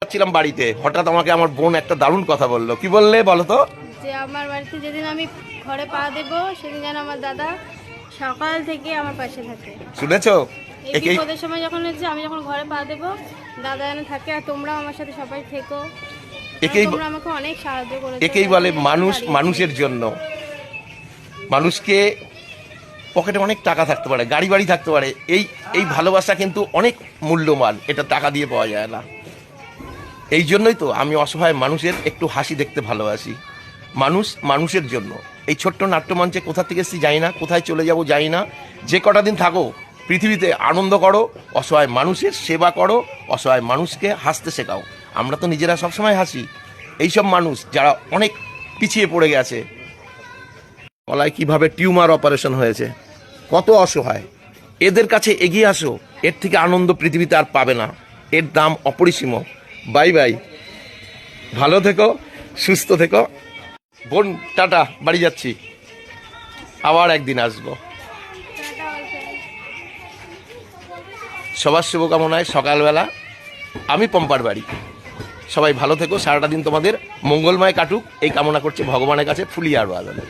ছিলাম বাড়িতে, হঠাৎ আমাকে আমার বোন একটা দারুণ কথা বললো। কি বললে বলো তো? যে আমার বাড়িতে যেদিন আমি ঘরে পা দেবো সেদিন যেন আমার দাদা সকাল থেকে আমার পাশে থাকে। শুনেছো? এই একেই বিপদের সময় যখন হচ্ছে আমি যখন ঘরে পা দেবো দাদা যেন থাকে, আর তোমরাও আমার সাথে সবাই থেকো। একেই তোমরা আমাকে অনেক সাহায্য করেছো। একেই বলে মানুষ মানুষের জন্য। মানুষকে পকেটে অনেক টাকা থাকতে পারে, গাড়ি বাড়ি থাকতে পারে, এই ভালোবাসা কিন্তু অনেক মূল্যবান, এটা টাকা দিয়ে পাওয়া যায় না। এই জন্যই তো আমি অসহায় মানুষের একটু হাসি দেখতে ভালোবাসি। মানুষ মানুষের জন্য। এই ছোট্ট নাট্যমঞ্চে কোথা থেকে এসেছি জানি না, কোথায় চলে যাব জানি না। যে কটা দিন থাকো পৃথিবীতে আনন্দ করো, অসহায় মানুষের সেবা করো, অসহায় মানুষকে হাসতে শেখাও। আমরা তো নিজেরা সবসময় হাসি। এইসব মানুষ যারা অনেক পিছিয়ে পড়ে গেছে, গলায় কিভাবে টিউমার অপারেশন হয়েছে, কত অসহায়, এদের কাছে এগিয়ে আসো। এর থেকে আনন্দ পৃথিবীতে আর পাবে না, এর দাম অপরিসীম। বাই বাই, ভালো থেকো, সুস্থ থেকো। বোন টাটা, বাড়ি যাচ্ছি, আবার একদিন আসবো। সবার শুভকামনায় সকালবেলা আমি পম্পার বাড়ি। সবাই ভালো থেকো, সারাটা দিন তোমাদের মঙ্গলময় কাটুক এই কামনা করছে ভগবানের কাছে ফুলিয়ে আর বাজানো।